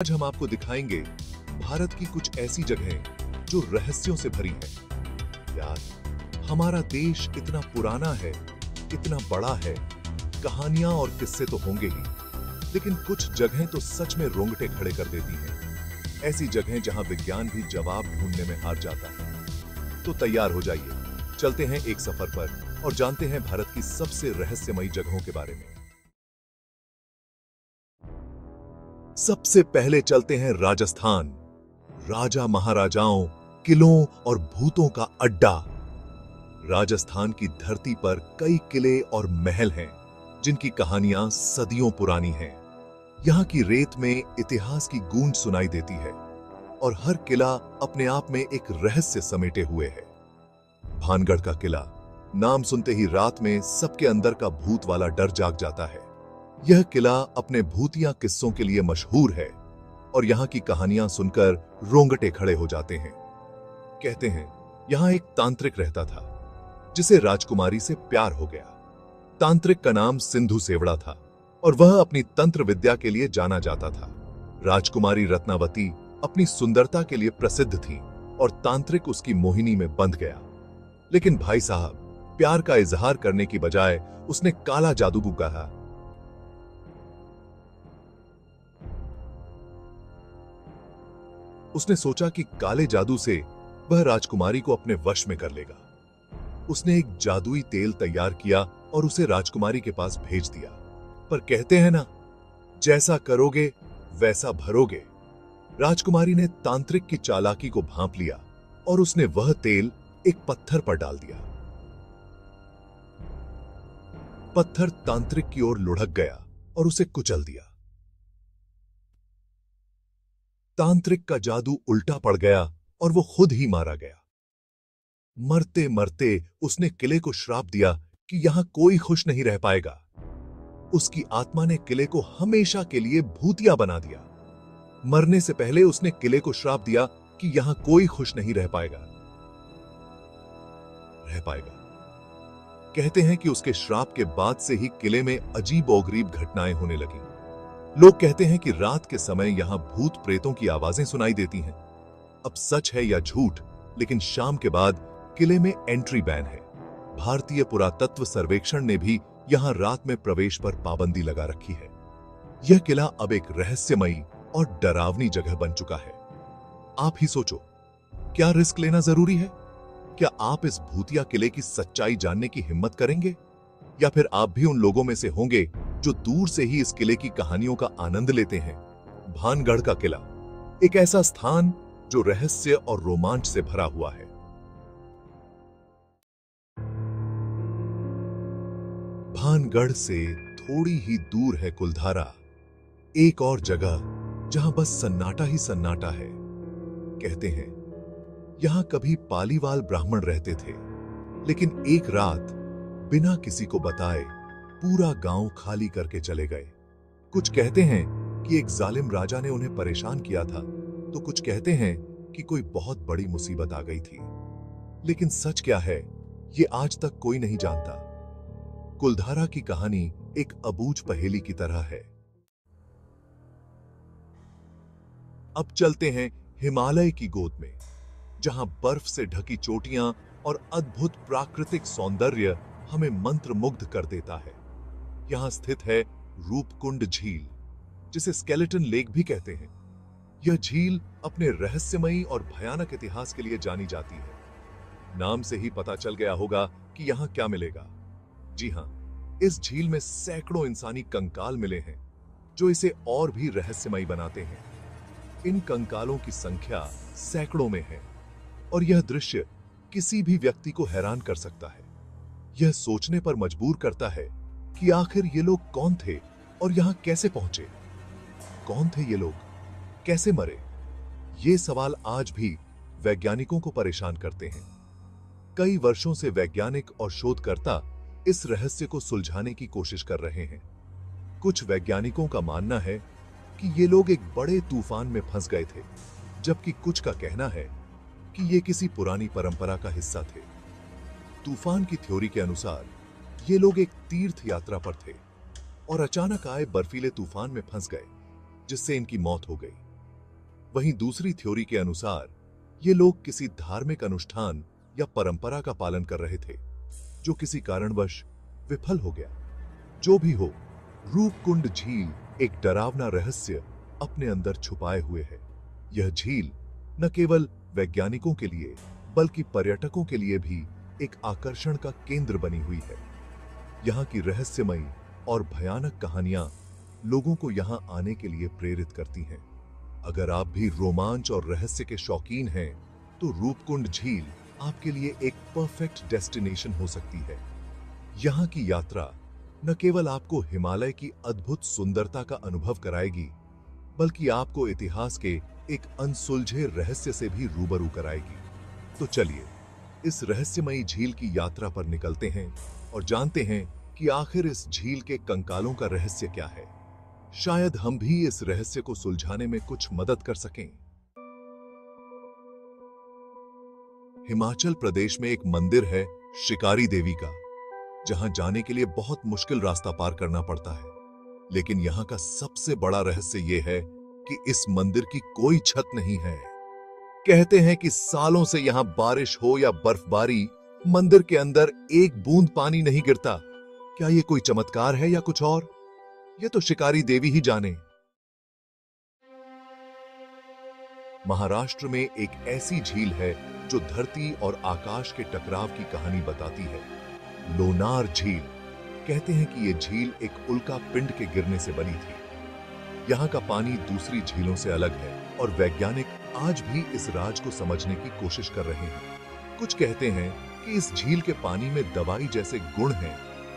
आज हम आपको दिखाएंगे भारत की कुछ ऐसी जगहें जो रहस्यों से भरी हैं। यार, हमारा देश कितना पुराना है, कितना बड़ा है, कहानियां और किस्से तो होंगे ही, लेकिन कुछ जगहें तो सच में रोंगटे खड़े कर देती हैं। ऐसी जगहें जहां विज्ञान भी जवाब ढूंढने में हार जाता है। तो तैयार हो जाइए, चलते हैं एक सफर पर और जानते हैं भारत की सबसे रहस्यमयी जगहों के बारे में। सबसे पहले चलते हैं राजस्थान। राजा महाराजाओं, किलों और भूतों का अड्डा। राजस्थान की धरती पर कई किले और महल हैं, जिनकी कहानियां सदियों पुरानी हैं। यहां की रेत में इतिहास की गूंज सुनाई देती है और हर किला अपने आप में एक रहस्य समेटे हुए है। भानगढ़ का किला, नाम सुनते ही रात में सबके अंदर का भूत वाला डर जाग जाता है। यह किला अपने भूतिया किस्सों के लिए मशहूर है और यहां की कहानियां सुनकर रोंगटे खड़े हो जाते हैं। कहते हैं यहां एक तांत्रिक रहता था जिसे राजकुमारी से प्यार हो गया। तांत्रिक का नाम सिंधु सेवड़ा था और वह अपनी तंत्र विद्या के लिए जाना जाता था। राजकुमारी रत्नावती अपनी सुंदरता के लिए प्रसिद्ध थी और तांत्रिक उसकी मोहिनी में बंध गया। लेकिन भाई साहब, प्यार का इजहार करने की बजाय उसने काला जादू कहा। उसने सोचा कि काले जादू से वह राजकुमारी को अपने वश में कर लेगा। उसने एक जादुई तेल तैयार किया और उसे राजकुमारी के पास भेज दिया। पर कहते हैं ना, जैसा करोगे वैसा भरोगे। राजकुमारी ने तांत्रिक की चालाकी को भांप लिया और उसने वह तेल एक पत्थर पर डाल दिया। पत्थर तांत्रिक की ओर लुढ़क गया और उसे कुचल दिया। तांत्रिक का जादू उल्टा पड़ गया और वो खुद ही मारा गया। मरते मरते उसने किले को श्राप दिया कि यहां कोई खुश नहीं रह पाएगा। उसकी आत्मा ने किले को हमेशा के लिए भूतिया बना दिया। मरने से पहले उसने किले को श्राप दिया कि यहां कोई खुश नहीं रह पाएगा। कहते हैं कि उसके श्राप के बाद से ही किले में अजीब-ओ-गरीब घटनाएं होने लगी। लोग कहते हैं कि रात के समय यहां भूत प्रेतों की आवाजें सुनाई देती हैं। अब सच है या झूठ, लेकिन शाम के बाद किले में एंट्री बैन है। भारतीय पुरातत्व सर्वेक्षण ने भी यहां रात में प्रवेश पर पाबंदी लगा रखी है। यह किला अब एक रहस्यमयी और डरावनी जगह बन चुका है। आप ही सोचो, क्या रिस्क लेना जरूरी है? क्या आप इस भूतिया किले की सच्चाई जानने की हिम्मत करेंगे? या फिर आप भी उन लोगों में से होंगे जो दूर से ही इस किले की कहानियों का आनंद लेते हैं? भानगढ़ का किला, एक ऐसा स्थान जो रहस्य और रोमांच से भरा हुआ है। भानगढ़ से थोड़ी ही दूर है कुलधारा, एक और जगह जहां बस सन्नाटा ही सन्नाटा है। कहते हैं यहां कभी पालीवाल ब्राह्मण रहते थे, लेकिन एक रात बिना किसी को बताए पूरा गांव खाली करके चले गए। कुछ कहते हैं कि एक जालिम राजा ने उन्हें परेशान किया था, तो कुछ कहते हैं कि कोई बहुत बड़ी मुसीबत आ गई थी। लेकिन सच क्या है, ये आज तक कोई नहीं जानता। कुलधारा की कहानी एक अबूझ पहेली की तरह है। अब चलते हैं हिमालय की गोद में, जहां बर्फ से ढकी चोटियां और अद्भुत प्राकृतिक सौंदर्य हमें मंत्रमुग्ध कर देता है। यहां स्थित है रूपकुंड झील, जिसे स्केलेटन लेक भी कहते हैं। यह झील अपने रहस्यमयी और भयानक इतिहास के लिए जानी जाती है। नाम से ही पता चल गया होगा कि यहां क्या मिलेगा। जी हां, इस झील में सैकड़ों इंसानी कंकाल मिले हैं, जो इसे और भी रहस्यमयी बनाते हैं। इन कंकालों की संख्या सैकड़ों में है और यह दृश्य किसी भी व्यक्ति को हैरान कर सकता है। यह सोचने पर मजबूर करता है कि आखिर ये लोग कौन थे और यहां कैसे पहुंचे। कौन थे ये लोग, कैसे मरे? ये सवाल आज भी वैज्ञानिकों को परेशान करते हैं। कई वर्षों से वैज्ञानिक और शोधकर्ता इस रहस्य को सुलझाने की कोशिश कर रहे हैं। कुछ वैज्ञानिकों का मानना है कि ये लोग एक बड़े तूफान में फंस गए थे, जबकि कुछ का कहना है कि ये किसी पुरानी परंपरा का हिस्सा थे। तूफान की थ्योरी के अनुसार ये लोग एक तीर्थ यात्रा पर थे और अचानक आए बर्फीले तूफान में फंस गए, जिससे इनकी मौत हो गई। वहीं दूसरी थ्योरी के अनुसार ये लोग किसी धार्मिक अनुष्ठान या परंपरा का पालन कर रहे थे, जो किसी कारणवश विफल हो गया। जो भी हो, रूपकुंड झील एक डरावना रहस्य अपने अंदर छुपाए हुए है। यह झील न केवल वैज्ञानिकों के लिए बल्कि पर्यटकों के लिए भी एक आकर्षण का केंद्र बनी हुई है। यहाँ की रहस्यमयी और भयानक कहानियां लोगों को यहाँ आने के लिए प्रेरित करती हैं। अगर आप भी रोमांच और रहस्य के शौकीन हैं, तो रूपकुंड झील आपके लिए एक परफेक्ट डेस्टिनेशन हो सकती है। यहाँ की यात्रा न केवल आपको हिमालय की अद्भुत सुंदरता का अनुभव कराएगी, बल्कि आपको इतिहास के एक अनसुलझे रहस्य से भी रूबरू कराएगी। तो चलिए इस रहस्यमयी झील की यात्रा पर निकलते हैं और जानते हैं कि आखिर इस झील के कंकालों का रहस्य क्या है। शायद हम भी इस रहस्य को सुलझाने में कुछ मदद कर सकें। हिमाचल प्रदेश में एक मंदिर है शिकारी देवी का, जहां जाने के लिए बहुत मुश्किल रास्ता पार करना पड़ता है। लेकिन यहां का सबसे बड़ा रहस्य यह है कि इस मंदिर की कोई छत नहीं है। कहते हैं कि सालों से यहां बारिश हो या बर्फबारी, मंदिर के अंदर एक बूंद पानी नहीं गिरता। क्या यह कोई चमत्कार है या कुछ और? यह तो शिकारी देवी ही जाने। महाराष्ट्र में एक ऐसी झील है जो धरती और आकाश के टकराव की कहानी बताती है, लोनार झील। कहते हैं कि यह झील एक उल्का पिंड के गिरने से बनी थी। यहाँ का पानी दूसरी झीलों से अलग है और वैज्ञानिक आज भी इस राज को समझने की कोशिश कर रहे हैं। कुछ कहते हैं कि इस झील के पानी में दवाई जैसे गुण हैं,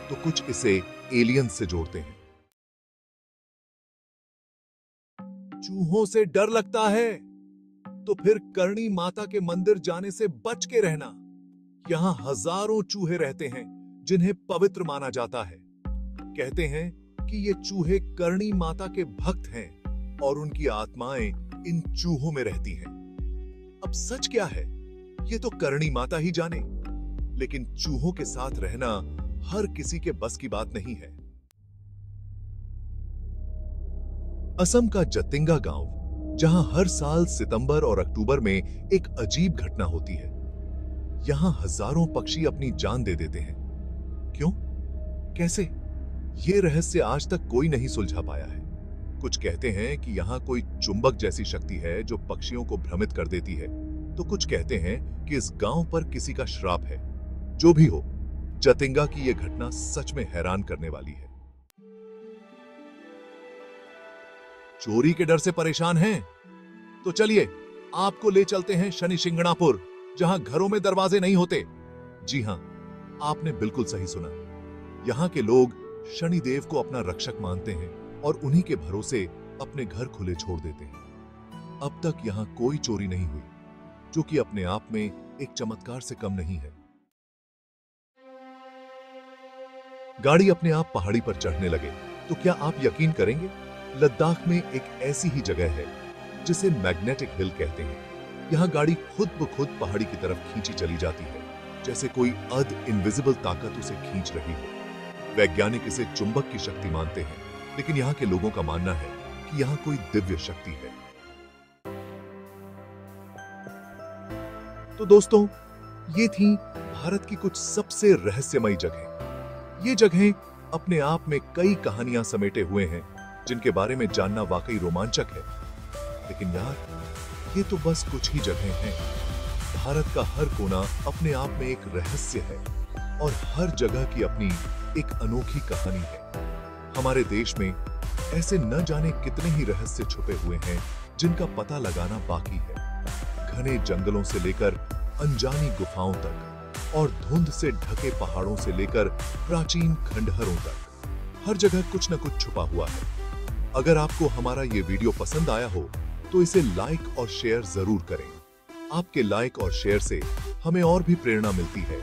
तो कुछ इसे एलियंस से जोड़ते हैं। चूहों से डर लगता है तो फिर करणी माता के मंदिर जाने से बच के रहना। यहाँ हजारों चूहे रहते हैं जिन्हें पवित्र माना जाता है। कहते हैं कि ये चूहे करणी माता के भक्त हैं और उनकी आत्माएं इन चूहों में रहती हैं। अब सच क्या है, ये तो करणी माता ही जाने, लेकिन चूहों के साथ रहना हर किसी के बस की बात नहीं है। असम का जतिंगा गांव, जहां हर साल सितंबर और अक्टूबर में एक अजीब घटना होती है। यहां हजारों पक्षी अपनी जान दे देते हैं। क्यों? कैसे? ये रहस्य आज तक कोई नहीं सुलझा पाया है। कुछ कहते हैं कि यहाँ कोई चुंबक जैसी शक्ति है जो पक्षियों को भ्रमित कर देती है, तो कुछ कहते हैं कि इस गांव पर किसी का श्राप है। जो भी हो, जतिंगा की यह घटना सच में हैरान करने वाली है। चोरी के डर से परेशान हैं? तो चलिए आपको ले चलते हैं शनि शिंगणापुर, जहां घरों में दरवाजे नहीं होते। जी हां, आपने बिल्कुल सही सुना। यहाँ के लोग शनिदेव को अपना रक्षक मानते हैं और उन्हीं के भरोसे अपने घर खुले छोड़ देते हैं। अब तक यहाँ कोई चोरी नहीं हुई, जो कि अपने आप में एक चमत्कार से कम नहीं है। गाड़ी अपने आप पहाड़ी पर चढ़ने लगे तो क्या आप यकीन करेंगे, लद्दाख में एक ऐसी ही जगह है जिसे मैग्नेटिक हिल कहते हैं। यहाँ गाड़ी खुद ब खुद पहाड़ी की तरफ खींची चली जाती है, जैसे कोई इनविजिबल ताकत उसे खींच रही हो। वैज्ञानिक इसे चुंबक की शक्ति मानते हैं, लेकिन यहाँ के लोगों का मानना है कि यहाँ कोई दिव्य शक्ति है। तो दोस्तों, ये थी भारत की कुछ सबसे रहस्यमयी जगहें। ये जगहें अपने आप में कई कहानियां समेटे हुए हैं, जिनके बारे में जानना वाकई रोमांचक है। लेकिन यार, ये तो बस कुछ ही जगहें हैं। भारत का हर कोना अपने आप में एक रहस्य है और हर जगह की अपनी एक अनोखी कहानी है। हमारे देश में ऐसे न जाने कितने ही रहस्य छुपे हुए हैं जिनका पता लगाना बाकी है। घने जंगलों से लेकर अनजानी गुफाओं तक और धुंध से ढके पहाड़ों से लेकर प्राचीन खंडहरों तक, हर जगह कुछ न कुछ छुपा हुआ है। अगर आपको हमारा ये वीडियो पसंद आया हो तो इसे लाइक और शेयर जरूर करें। आपके लाइक और शेयर से हमें और भी प्रेरणा मिलती है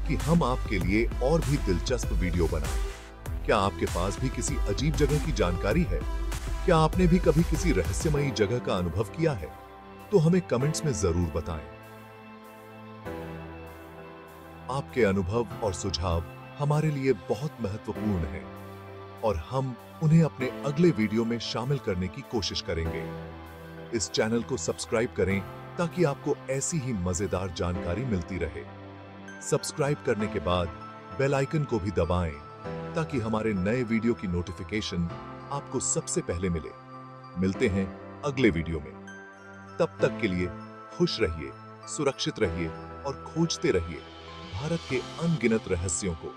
कि हम आपके लिए और भी दिलचस्प वीडियो बनाएं। क्या आपके पास भी किसी अजीब जगह की जानकारी है? क्या आपने भी कभी किसी रहस्यमयी जगह का अनुभव किया है? तो हमें कमेंट्स में जरूर बताएं। आपके अनुभव और सुझाव हमारे लिए बहुत महत्वपूर्ण हैं और हम उन्हें अपने अगले वीडियो में शामिल करने की कोशिश करेंगे। इस चैनल को सब्सक्राइब करें ताकि आपको ऐसी ही मजेदार जानकारी मिलती रहे। सब्सक्राइब करने के बाद बेल आइकन को भी दबाएं ताकि हमारे नए वीडियो की नोटिफिकेशन आपको सबसे पहले मिले। मिलते हैं अगले वीडियो में। तब तक के लिए खुश रहिए, सुरक्षित रहिए और खोजते रहिए भारत के अनगिनत रहस्यों को।